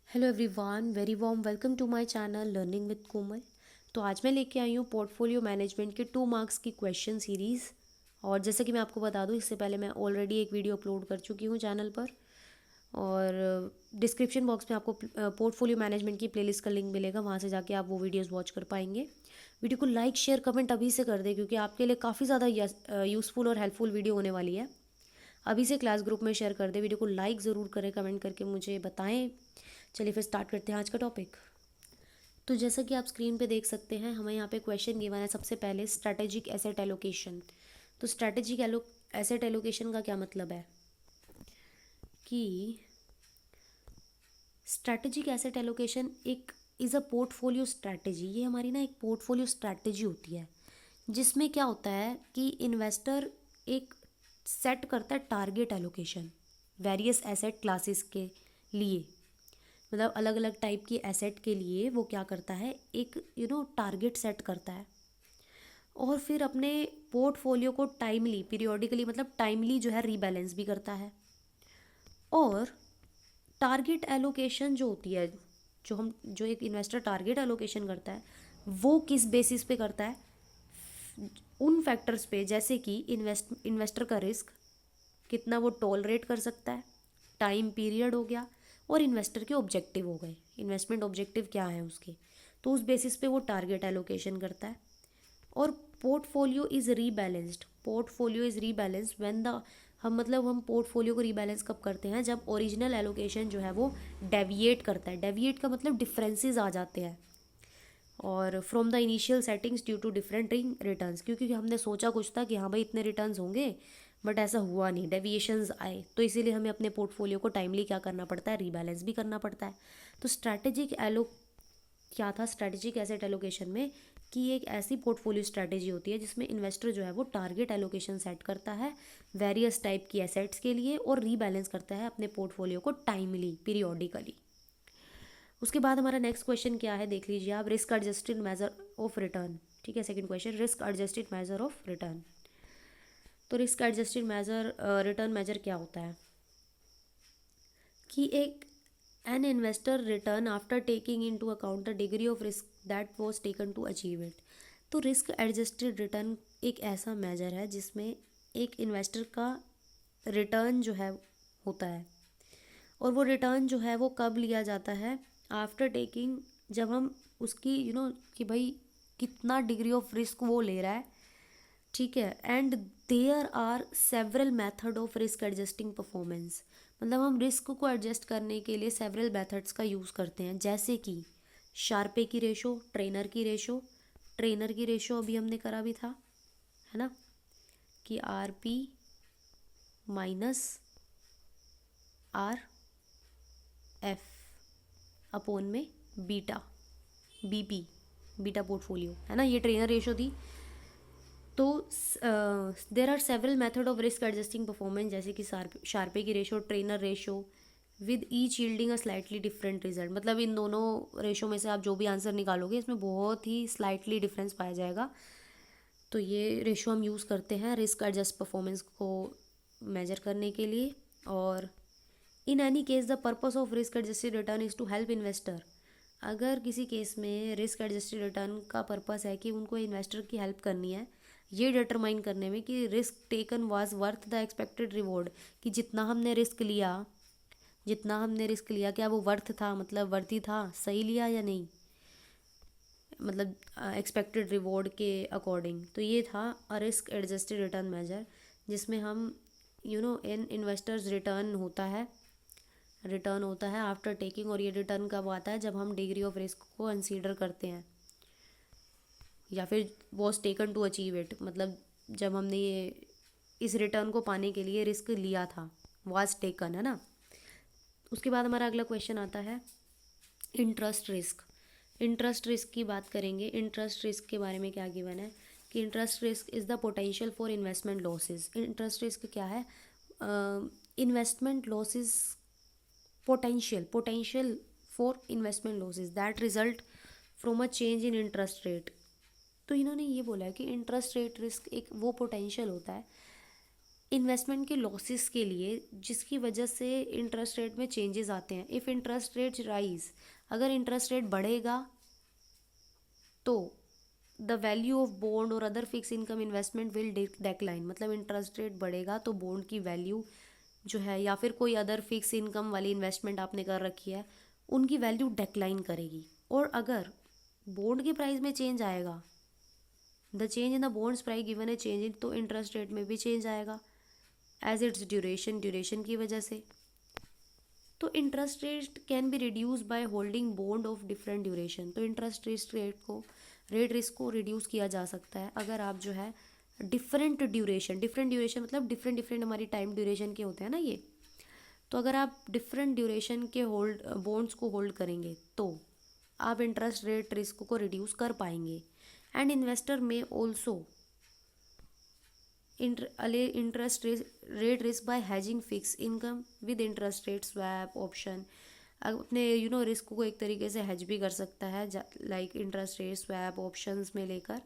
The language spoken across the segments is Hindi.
Hello everyone, very warm welcome to my channel learning with Komal. तो आज मैं लेके आई हूँ पोर्टफोलियो मैनेजमेंट के 2 मार्क्स की क्वेश्चन सीरीज़। और जैसे कि मैं आपको बता दूँ, इससे पहले मैं ऑलरेडी एक वीडियो अपलोड कर चुकी हूँ चैनल पर। और डिस्क्रिप्शन बॉक्स में आपको पोर्टफोलियो मैनेजमेंट की प्लेलिस्ट का लिंक मिलेगा, वहाँ से जाके आप वो वीडियोज़ वॉच कर पाएंगे। वीडियो को लाइक शेयर कमेंट अभी से कर दें, क्योंकि आपके लिए काफ़ी ज़्यादा यूज़फुल और हेल्पफुल वीडियो होने वाली है। अभी से क्लास ग्रुप में शेयर कर दें, वीडियो को लाइक ज़रूर करें, कमेंट करके मुझे बताएं। चलिए फिर स्टार्ट करते हैं आज का टॉपिक। तो जैसा कि आप स्क्रीन पे देख सकते हैं, हमें यहाँ पे क्वेश्चन गिवन है। सबसे पहले स्ट्रैटेजिक एसेट एलोकेशन। तो स्ट्रैटेजिक एसेट एलोकेशन का क्या मतलब है कि स्ट्रैटेजिक एसेट एलोकेशन एक इज़ अ पोर्टफोलियो स्ट्रैटेजी। ये हमारी ना एक पोर्टफोलियो स्ट्रैटेजी होती है, जिसमें क्या होता है कि इन्वेस्टर एक सेट करता है target allocation various asset classes के लिए। मतलब अलग अलग टाइप की एसेट के लिए वो क्या करता है, एक टारगेट सेट करता है, और फिर अपने पोर्टफोलियो को टाइमली पीरियोडिकली मतलब टाइमली जो है रीबैलेंस भी करता है। और टारगेट एलोकेशन जो होती है, जो एक इन्वेस्टर टारगेट एलोकेशन करता है, वो किस बेसिस पे करता है? उन फैक्टर्स पे, जैसे कि इन्वेस्टर का रिस्क कितना वो टॉलरेट कर सकता है, टाइम पीरियड हो गया, और इन्वेस्टर के ऑब्जेक्टिव हो गए, इन्वेस्टमेंट ऑब्जेक्टिव क्या है उसके। तो उस बेसिस पे वो टारगेट एलोकेशन करता है। और पोर्टफोलियो इज रीबैलेंस्ड व्हेन द हम पोर्टफोलियो को रीबैलेंस कब करते हैं, जब ओरिजिनल एलोकेशन जो है वो डेविएट करता है। डेविएट का मतलब डिफरेंसेस आ जाते हैं, और from the initial settings due to differenting returns, क्योंकि हमने सोचा कुछ था कि हाँ भाई इतने रिटर्न्स होंगे, बट ऐसा हुआ नहीं, डेविएशंस आए। तो इसीलिए हमें अपने पोर्टफोलियो को टाइमली क्या करना पड़ता है, रीबैलेंस भी करना पड़ता है। तो स्ट्रैटेजिक एलो क्या था स्ट्रैटेजिक एसेट एलोकेशन में, कि एक ऐसी पोर्टफोलियो स्ट्रैटेजी होती है जिसमें इन्वेस्टर जो है वो टारगेट एलोकेशन सेट करता है वेरियस टाइप की एसेट्स के लिए, और रीबैलेंस करता है अपने पोर्टफोलियो को टाइमली पीरियोडिकली। उसके बाद हमारा नेक्स्ट क्वेश्चन क्या है, देख लीजिए आप। Risk adjusted measure of return. ठीक है, second question, risk adjusted measure of return. तो risk adjusted measure return measure क्या होता है कि एक an investor return after taking into account the degree of risk that was taken to achieve it. तो रिस्क एडजस्टेड रिटर्न एक ऐसा मेजर है जिसमें एक इन्वेस्टर का रिटर्न जो है होता है, और वो रिटर्न जो है वो कब लिया जाता है, आफ्टर टेकिंग, जब हम उसकी कि भाई कितना डिग्री ऑफ रिस्क वो ले रहा है। ठीक है, and there are several method of risk adjusting performance. मतलब हम रिस्क को एडजस्ट करने के लिए सेवरल मेथड्स का यूज़ करते हैं, जैसे कि शार्पे की रेशो, ट्रेनर की रेशो अभी हमने करा भी था, है ना, कि R P minus R F upon में बीटा, बीपी, बीटा पोर्टफोलियो, है ना, ये ट्रेनर रेशो थी। तो there are several method of risk adjusting performance, जैसे कि शार्पे की ratio, Treynor ratio, with each yielding a slightly different result. मतलब इन दोनों रेशो में से आप जो भी आंसर निकालोगे, इसमें बहुत ही स्लाइटली डिफरेंस पाया जाएगा। तो ये रेशो हम यूज़ करते हैं रिस्क एडजस्ट परफॉर्मेंस को मेजर करने के लिए। और in any case the purpose of risk adjusted return is to help investor. अगर किसी केस में रिस्क एडजस्टेड रिटर्न का पर्पस है कि उनको इन्वेस्टर की हेल्प करनी है, ये डिटरमाइन करने में कि risk taken was worth the expected reward, कि जितना हमने रिस्क लिया क्या वो वर्थ था, मतलब वर्ती था, सही लिया या नहीं, मतलब एक्सपेक्टेड रिवॉर्ड के अकॉर्डिंग। तो ये था a risk adjusted return measure, जिसमें हम इन इन्वेस्टर्स रिटर्न होता है आफ्टर टेकिंग। और ये रिटर्न कब आता है, जब हम डिग्री ऑफ रिस्क को कंसीडर करते हैं, या फिर was taken to achieve it, मतलब जब हमने ये इस रिटर्न को पाने के लिए रिस्क लिया था, वाज टेकन, है ना। उसके बाद हमारा अगला क्वेश्चन आता है इंटरेस्ट रिस्क। इंटरेस्ट रिस्क की बात करेंगे। इंटरेस्ट रिस्क के बारे में क्या गिवन है कि interest risk is the potential for investment losses. Interest risk क्या है, investment losses, potential for investment losses that result from a change in interest rate. तो इन्होंने ये बोला है कि इंटरेस्ट रेट रिस्क एक वो पोटेंशियल होता है इन्वेस्टमेंट के लॉसेस के लिए जिसकी वजह से इंटरेस्ट रेट में चेंजेस आते हैं। इफ़ इंटरेस्ट रेट राइज, अगर इंटरेस्ट रेट बढ़ेगा तो द वैल्यू ऑफ बॉन्ड और other fix income investment will decline, मतलब इंटरेस्ट रेट बढ़ेगा तो बॉन्ड की वैल्यू जो है या फिर कोई अदर फिक्स इनकम वाली इन्वेस्टमेंट आपने कर रखी है उनकी वैल्यू डेक्लाइन करेगी। और अगर बॉन्ड के प्राइस में चेंज आएगा, the change in the bonds price given A change in, तो इंटरेस्ट रेट में भी चेंज आएगा एज इट्स ड्यूरेशन की वजह से। तो interest rate can be reduce by holding bond of different duration, तो इंटरेस्ट रेट रिस्क को रिड्यूस किया जा सकता है अगर आप जो है डिफरेंट ड्यूरेशन मतलब डिफरेंट हमारी टाइम ड्यूरेशन के होते हैं ना ये, तो अगर आप डिफरेंट ड्यूरेशन के बॉन्ड्स को होल्ड करेंगे तो आप इंटरेस्ट रेट रिस्क को रिड्यूस कर पाएंगे। एंड इन्वेस्टर में also interest rate risk by hedging fix income with interest rate swap option, अपने रिस्क को एक तरीके से हैज भी कर सकता है like interest rate swap options में लेकर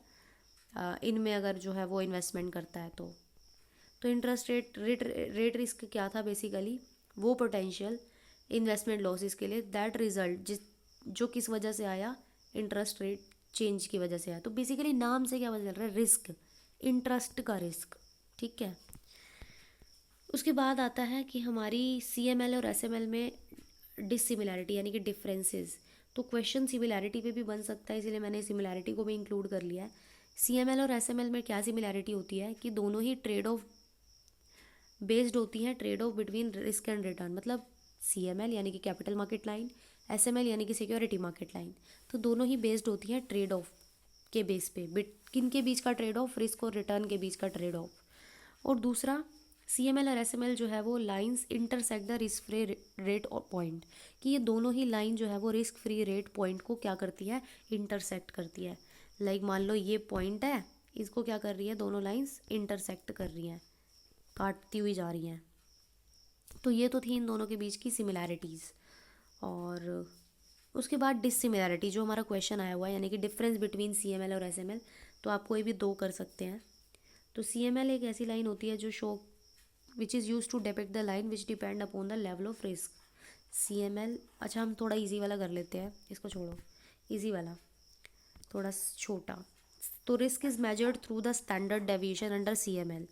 इनमें अगर जो है वो इन्वेस्टमेंट करता है तो इंटरेस्ट रेट रिस्क क्या था बेसिकली, वो पोटेंशियल इन्वेस्टमेंट लॉसेस के लिए दैट रिजल्ट जो किस वजह से आया, इंटरेस्ट रेट चेंज की वजह से आया। तो बेसिकली नाम से क्या पता चल रहा है, रिस्क, इंटरेस्ट का रिस्क, ठीक है। उसके बाद आता है कि हमारी CML और SML में डिसिमिलैरिटी यानी कि डिफरेंसेस। तो क्वेश्चन सिमिलैरिटी पे भी बन सकता है, इसलिए मैंने सिमिलैरिटी को भी इंक्लूड कर लिया है। CML और SML में क्या सिमिलैरिटी होती है कि दोनों ही ट्रेड ऑफ बेस्ड होती हैं, trade off between risk and return, मतलब CML यानी कि कैपिटल मार्केट लाइन, SML यानी कि सिक्योरिटी मार्केट लाइन, तो दोनों ही बेस्ड होती हैं ट्रेड ऑफ के बेस पे, किन के बीच का ट्रेड ऑफ, रिस्क और रिटर्न के बीच का ट्रेड ऑफ। और दूसरा CML और SML जो है वो lines intersect the risk free rate और पॉइंट, कि ये दोनों ही लाइन जो है वो रिस्क फ्री रेट पॉइंट को क्या करती है, इंटरसेक्ट करती है। लाइक मान लो ये पॉइंट है, इसको क्या कर रही है, दोनों लाइंस इंटरसेक्ट कर रही हैं, काटती हुई जा रही हैं। तो ये तो थी इन दोनों के बीच की सिमिलैरिटीज़। और उसके बाद डिसिमिलैरिटी जो हमारा क्वेश्चन आया हुआ है यानी कि डिफरेंस बिटवीन CML और SML, तो आप कोई भी दो कर सकते हैं। तो CML एक ऐसी लाइन होती है जो show which is use to depict the line which depend upon the level of risk. CML, अच्छा हम थोड़ा इजी वाला कर लेते हैं, इसको छोड़ो, इजी वाला थोड़ा छोटा। तो risk is measured through the standard deviation under CML,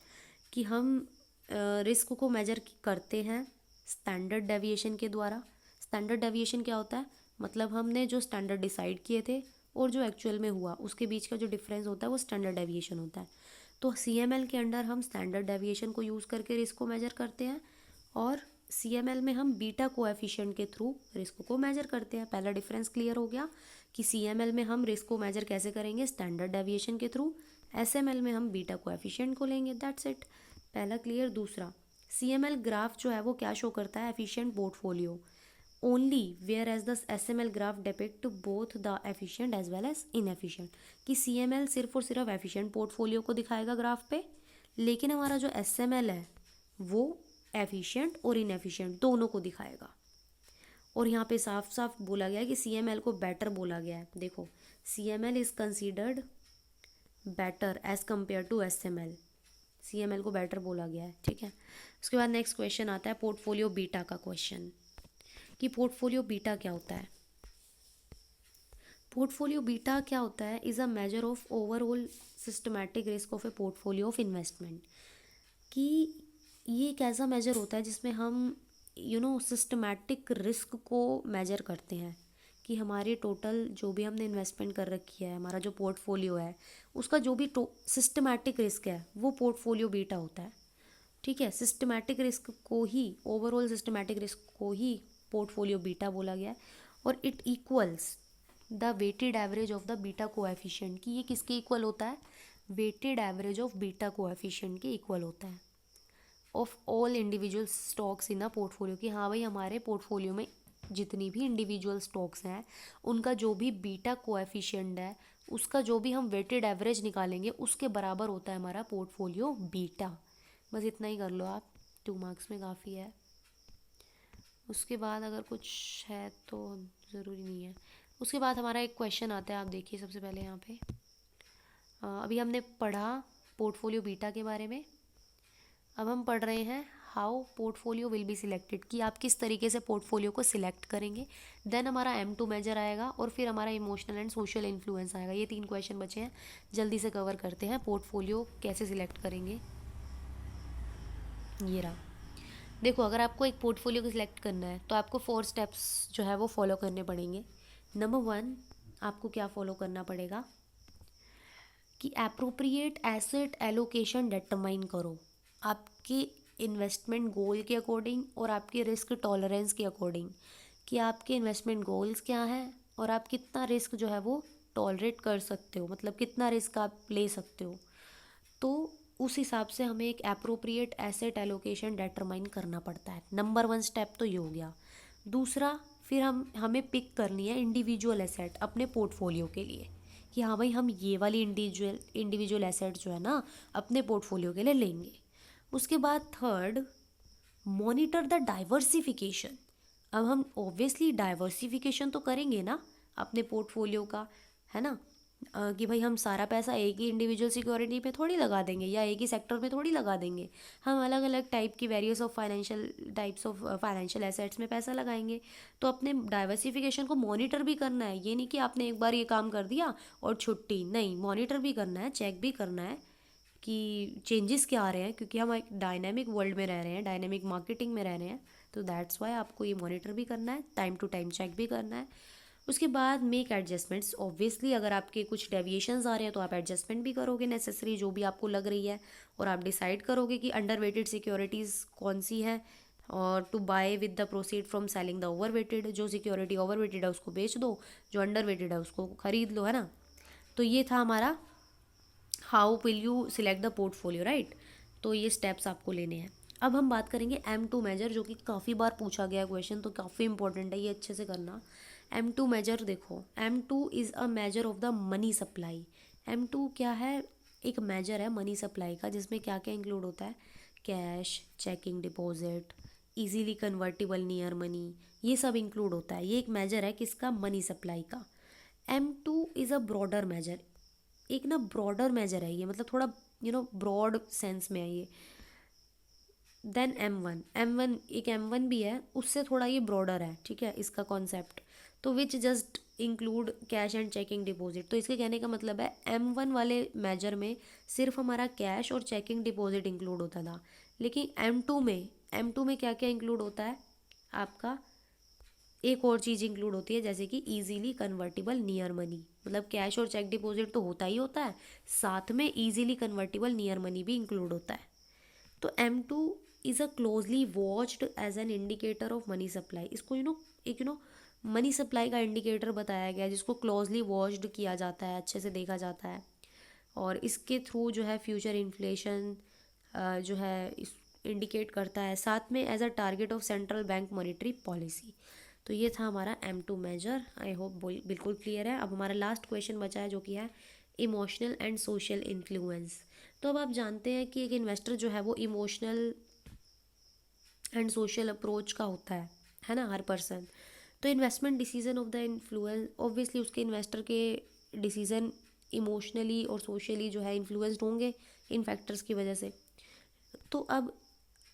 कि हम रिस्क को मेजर करते हैं स्टैंडर्ड डेविएशन के द्वारा। स्टैंडर्ड डेविएशन क्या होता है, मतलब हमने जो स्टैंडर्ड डिसाइड किए थे और जो एक्चुअल में हुआ उसके बीच का जो डिफरेंस होता है वो स्टैंडर्ड डेविएशन होता है। तो CML के अंडर हम स्टैंडर्ड डेविएशन को यूज़ करके रिस्क को मेजर करते हैं और CML में हम बीटा कोएफिशिएंट के थ्रू रिस्क को मेजर करते हैं। पहला डिफरेंस क्लियर हो गया कि CML में हम रिस्क को मेजर कैसे करेंगे, स्टैंडर्ड डेविएशन के थ्रू। SML में हम बीटा कोएफिशिएंट को लेंगे, दैट्स इट, पहला क्लियर। दूसरा, CML ग्राफ जो है वो क्या शो करता है, efficient portfolio only, where as the SML graph depict both the efficient as well as inefficient, कि CML सिर्फ और सिर्फ एफिशिएंट पोर्टफोलियो को दिखाएगा ग्राफ पे, लेकिन हमारा जो SML है वो एफिशिएंट और इनएफिशिएंट दोनों को दिखाएगा। और यहाँ पे साफ साफ बोला गया है कि CML को बेटर बोला गया है। देखो, CML is considered better as compare to SML, CML को बेटर बोला गया है, ठीक है। उसके बाद नेक्स्ट क्वेश्चन आता है पोर्टफोलियो बीटा का क्वेश्चन, कि पोर्टफोलियो बीटा क्या होता है। पोर्टफोलियो बीटा क्या होता है, is a measure of overall systematic risk of A portfolio of investment, कि ये एक ऐसा मेजर होता है जिसमें हम सिस्टमैटिक रिस्क को मेजर करते हैं, कि हमारे टोटल जो भी हमने इन्वेस्टमेंट कर रखी है, हमारा जो पोर्टफोलियो है उसका जो भी सिस्टमैटिक रिस्क है वो पोर्टफोलियो बीटा होता है, ठीक है। सिस्टमैटिक रिस्क को ही, ओवरऑल सिस्टमैटिक रिस्क को ही पोर्टफोलियो बीटा बोला गया है। और it equals the weighted average of the beta coefficient, कि ये किसके इक्वल होता है, weighted average of beta coefficient के इक्वल होता है, of all individual stocks in a portfolio, कि हाँ भाई हमारे पोर्टफोलियो में जितनी भी इंडिविजुअल स्टॉक्स हैं उनका जो भी बीटा कोएफिशिएंट है उसका जो भी हम वेटेड एवरेज निकालेंगे उसके बराबर होता है हमारा पोर्टफोलियो बीटा। बस इतना ही कर लो आप, 2 मार्क्स में काफ़ी है। उसके बाद अगर कुछ है तो ज़रूरी नहीं है। उसके बाद हमारा एक क्वेश्चन आता है, आप देखिए सबसे पहले यहाँ पे अभी हमने पढ़ा पोर्टफोलियो बीटा के बारे में। अब हम पढ़ रहे हैं how portfolio will be selected, कि आप किस तरीके से पोर्टफोलियो को सिलेक्ट करेंगे। देन हमारा M2 मेजर आएगा और फिर हमारा इमोशनल एंड सोशल इन्फ्लुएंस आएगा। ये 3 क्वेश्चन बचे हैं, जल्दी से कवर करते हैं। पोर्टफोलियो कैसे सिलेक्ट करेंगे, ये रहा। देखो, अगर आपको एक पोर्टफोलियो को सिलेक्ट करना है तो आपको 4 स्टेप्स जो है वो फॉलो करने पड़ेंगे। नंबर 1, आपको क्या फॉलो करना पड़ेगा कि एप्रोप्रिएट एसेट एलोकेशन डिटरमाइन करो, आपके इन्वेस्टमेंट गोल के अकॉर्डिंग और आपके रिस्क टॉलरेंस के अकॉर्डिंग, कि आपके इन्वेस्टमेंट गोल्स क्या हैं और आप कितना रिस्क जो है वो टॉलरेट कर सकते हो, मतलब कितना रिस्क आप ले सकते हो। तो उस हिसाब से हमें एक एप्रोप्रिएट एसेट एलोकेशन डिटरमाइन करना पड़ता है। नंबर 1 स्टेप तो ये हो गया। दूसरा, फिर हमें पिक करनी है इंडिविजुअल एसेट अपने पोर्टफोलियो के लिए, कि हाँ भाई हम ये वाली इंडिविजुअल एसेट जो है ना अपने पोर्टफोलियो के लिए लेंगे। उसके बाद थर्ड, मॉनिटर द डाइवर्सिफिकेशन। अब हम ऑब्वियसली डाइवर्सिफिकेशन तो करेंगे ना अपने पोर्टफोलियो का, है ना। कि भाई हम सारा पैसा एक ही इंडिविजुअल सिक्योरिटी पे थोड़ी लगा देंगे या एक ही सेक्टर में थोड़ी लगा देंगे। हम अलग अलग टाइप की वेरियस ऑफ फाइनेंशियल एसेट्स में पैसा लगाएंगे। तो अपने डाइवर्सिफिकेशन को मॉनिटर भी करना है। ये नहीं कि आपने एक बार ये काम कर दिया और छुट्टी, नहीं, मॉनिटर भी करना है, चेक भी करना है कि चेंजेस क्या आ रहे हैं, क्योंकि हम एक डायनामिक वर्ल्ड में रह रहे हैं, डायनामिक मार्केटिंग में रह रहे हैं। तो दैट्स वाई आपको ये मॉनिटर भी करना है, टाइम टू टाइम चेक भी करना है। उसके बाद मेक एडजस्टमेंट्स। ऑब्वियसली अगर आपके कुछ डेविएशंस आ रहे हैं तो आप एडजस्टमेंट भी करोगे नेसेसरी, जो भी आपको लग रही है, और आप डिसाइड करोगे कि अंडर वेटेड सिक्योरिटीज़ कौन सी है, और to buy with the proceed from selling the over weighted. जो सिक्योरिटी ओवर वेटेड है उसको बेच दो, जो अंडर वेटेड है उसको खरीद लो, है ना। तो ये था हमारा how will you select the portfolio, right. तो ये स्टेप्स आपको लेने हैं। अब हम बात करेंगे M2 मेजर, जो कि काफ़ी बार पूछा गया क्वेश्चन, तो काफ़ी इंपॉर्टेंट है, ये अच्छे से करना। M2 मेजर देखो, M2 is a measure of the money supply. M2 क्या है, एक मेजर है मनी सप्लाई का, जिसमें क्या क्या इंक्लूड होता है, cash, checking deposit, easily convertible near money, ये सब इंक्लूड होता है। ये एक मेजर है किसका, मनी सप्लाई का। M2 is a broader major, एक ना ब्रॉडर मेजर है ये, मतलब थोड़ा ब्रॉड सेंस में है ये। देन M1 एक M1 भी है, उससे थोड़ा ये ब्रॉडर है, ठीक है, इसका कॉन्सेप्ट। तो which just include cash and checking deposit. तो इसके कहने का मतलब है M1 वाले मेजर में सिर्फ हमारा कैश और चेकिंग डिपॉजिट इंक्लूड होता था, लेकिन M2 में क्या क्या इंक्लूड होता है, आपका एक और चीज़ इंक्लूड होती है, जैसे कि इजीली कन्वर्टिबल नियर मनी। मतलब कैश और चेक डिपॉजिट तो होता ही होता है, साथ में इजीली कन्वर्टिबल नियर मनी भी इंक्लूड होता है। तो M2 is a closely watched as an indicator of money supply. इसको एक मनी सप्लाई का इंडिकेटर बताया गया है, जिसको क्लोजली वॉच्ड किया जाता है, अच्छे से देखा जाता है, और इसके थ्रू जो है फ्यूचर इन्फ्लेशन जो है इस इंडिकेट करता है, साथ में as a target of central bank monetary policy. तो ये था हमारा M2 मेजर। आई होप बिल्कुल क्लियर है। अब हमारा लास्ट क्वेश्चन बचा है, जो कि है इमोशनल एंड सोशल इन्फ्लुएंस। तो अब आप जानते हैं कि एक इन्वेस्टर जो है वो इमोशनल एंड सोशल अप्रोच का होता है ना, हर पर्सन। तो investment decision of the influence, obviously उसके इन्वेस्टर के डिसीजन इमोशनली और सोशली जो है इन्फ्लुएंस्ड होंगे इन फैक्टर्स की वजह से। तो अब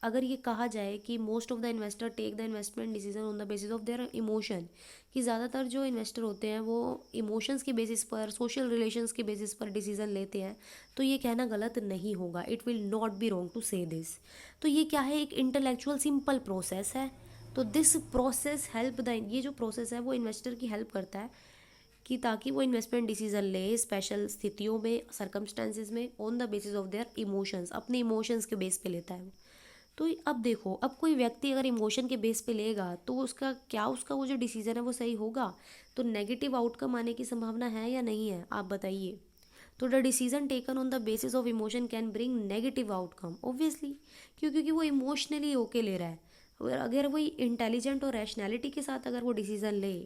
अगर ये कहा जाए कि most of the investor take the investment decision on the basis of their emotion, कि ज़्यादातर जो इन्वेस्टर होते हैं वो इमोशंस के बेसिस पर, सोशल रिलेशंस के बेसिस पर डिसीजन लेते हैं, तो ये कहना गलत नहीं होगा। It will not be wrong to say this. तो ये क्या है, एक इंटेलेक्चुअल सिंपल प्रोसेस है। तो दिस प्रोसेस हेल्प द, ये जो प्रोसेस है वो इन्वेस्टर की हेल्प करता है कि ताकि वो इन्वेस्टमेंट डिसीजन ले स्पेशल स्थितियों में, सर्कमस्टेंसेज में, on the basis of their emotions, अपने इमोशंस के बेस पे लेता है वो। तो अब देखो, अब कोई व्यक्ति अगर इमोशन के बेस पे लेगा तो उसका वो जो डिसीजन है वो सही होगा। तो नेगेटिव आउटकम आने की संभावना है या नहीं है, आप बताइए। तो the decision taken on the basis of emotion can bring negative outcome, obviously, क्योंकि वो इमोशनली होके ले रहा है। अगर वो इंटेलिजेंट और रैशनैलिटी के साथ अगर वो डिसीजन ले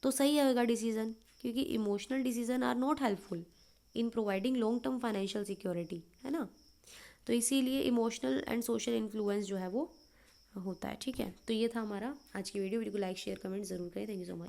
तो सही आएगा डिसीजन, क्योंकि emotional decision are not helpful in providing long term financial security, है ना। तो इसीलिए इमोशनल एंड सोशल इन्फ्लुएंस जो है वो होता है, ठीक है। तो ये था हमारा आज की वीडियो को लाइक शेयर कमेंट ज़रूर करें। Thank you so much.